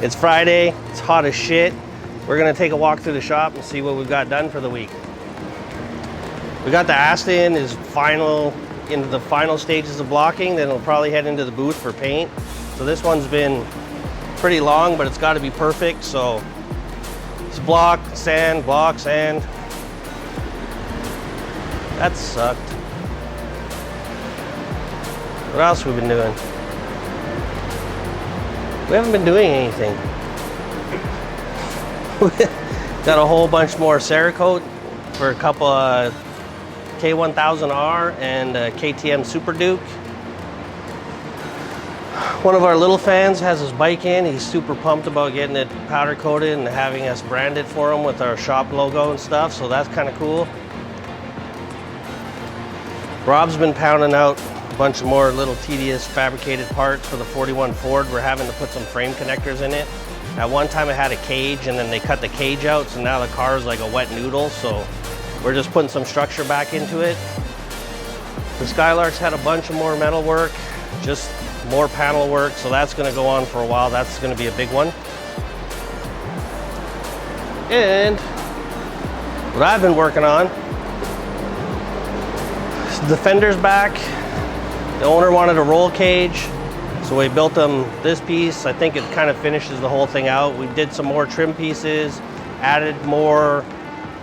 It's Friday, it's hot as shit. We're gonna take a walk through the shop and see what we've got done for the week. We got the Aston is into the final stages of blocking, then it'll probably head into the booth for paint. So this one's been pretty long, but it's gotta be perfect. So it's block, sand. That sucked. What else have we been doing? We haven't been doing anything. Got a whole bunch more Cerakote for a couple of K1000R and a KTM Super Duke. One of our little fans has his bike in. He's super pumped about getting it powder coated and having us brand it for him with our shop logo and stuff, so that's kind of cool. Rob's been pounding out a bunch of more little tedious fabricated parts for the 41 Ford. We're having to put some frame connectors in it. At one time it had a cage and then they cut the cage out, so now the car is like a wet noodle, so we're just putting some structure back into it. The Skylark's had a bunch of more metal work, just more panel work, so that's gonna go on for a while. That's gonna be a big one. And what I've been working on, the fender's back. The owner wanted a roll cage, so we built them this piece. I think it kind of finishes the whole thing out. We did some more trim pieces, added more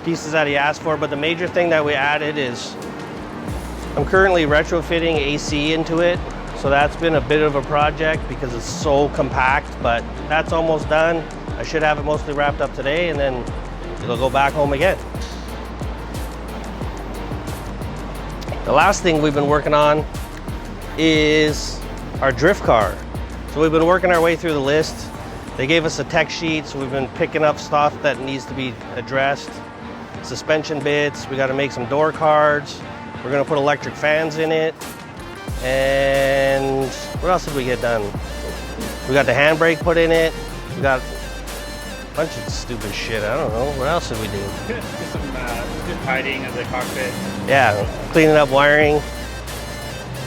pieces that he asked for, but the major thing that we added is I'm currently retrofitting AC into it. So that's been a bit of a project because it's so compact, but that's almost done. I should have it mostly wrapped up today and then it'll go back home again. The last thing we've been working on is our drift car. So we've been working our way through the list. They gave us a tech sheet, so we've been picking up stuff that needs to be addressed. Suspension bits, we gotta make some door cards. We're gonna put electric fans in it. And what else did we get done? We got the handbrake put in it. We got a bunch of stupid shit. I don't know. What else did we do? Some good tidying of the cockpit. Yeah, cleaning up wiring.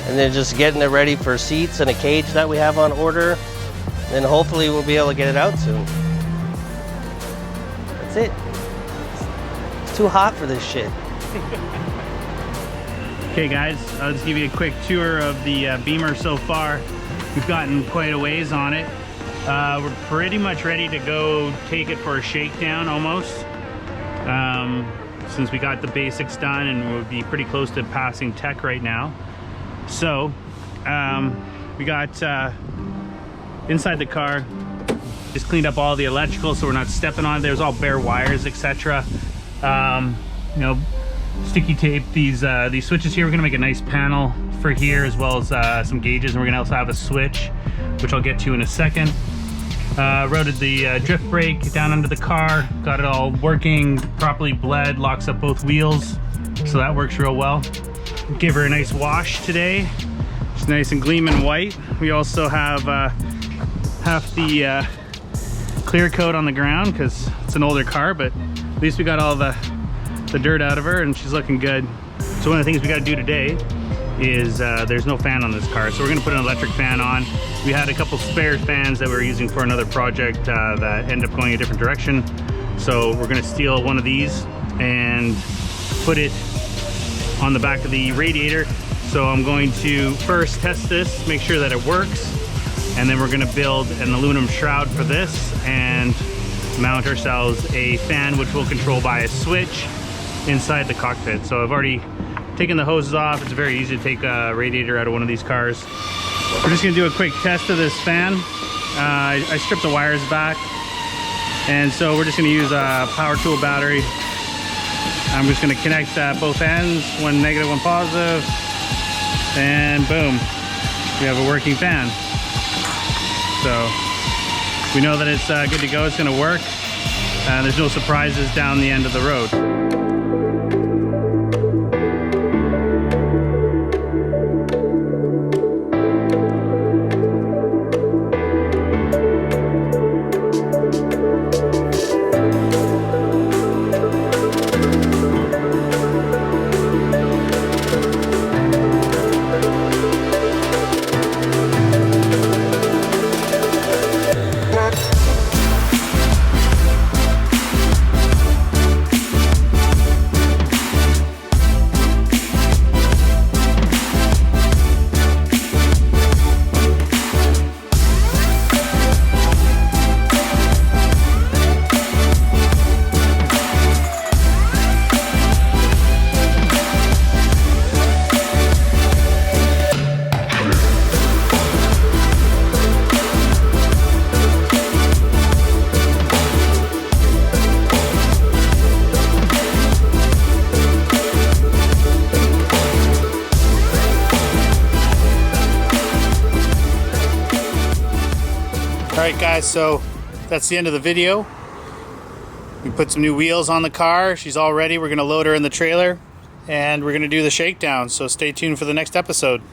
And then just getting it ready for seats and a cage that we have on order. And hopefully we'll be able to get it out soon. That's it. It's too hot for this shit. Okay guys, I'll just give you a quick tour of the Beamer so far. We've gotten quite a ways on it. We're pretty much ready to go take it for a shakedown almost. Since we got the basics done and we'll be pretty close to passing tech right now. So, we got inside the car, just cleaned up all the electrical so we're not stepping on it. There's all bare wires, etc. You know, sticky tape these switches here. We're gonna make a nice panel for here as well as some gauges, and we're gonna also have a switch which I'll get to in a second. Routed the drift brake down under the car, got it all working properly, bled, locks up both wheels, so that works real well. Gave her a nice wash today. It's nice and gleaming white. We also have half the clear coat on the ground because it's an older car, but at least we got all the dirt out of her and she's looking good. So one of the things we got to do today is there's no fan on this car, so we're going to put an electric fan on. We had a couple spare fans that we were using for another project that ended up going a different direction, so we're going to steal one of these and put it on the back of the radiator. So I'm going to first test this, make sure that it works, and then we're going to build an aluminum shroud for this and mount ourselves a fan which we'll control by a switch inside the cockpit. So I've already taken the hoses off. It's very easy to take a radiator out of one of these cars. We're just gonna do a quick test of this fan. I stripped the wires back, and so we're just gonna use a power tool battery. I'm just gonna connect both ends, one negative, one positive, and boom, we have a working fan. So we know that it's good to go, it's gonna work. There's no surprises down the end of the road. Alright guys, so that's the end of the video. We put some new wheels on the car. She's all ready. We're going to load her in the trailer and we're going to do the shakedown. So stay tuned for the next episode.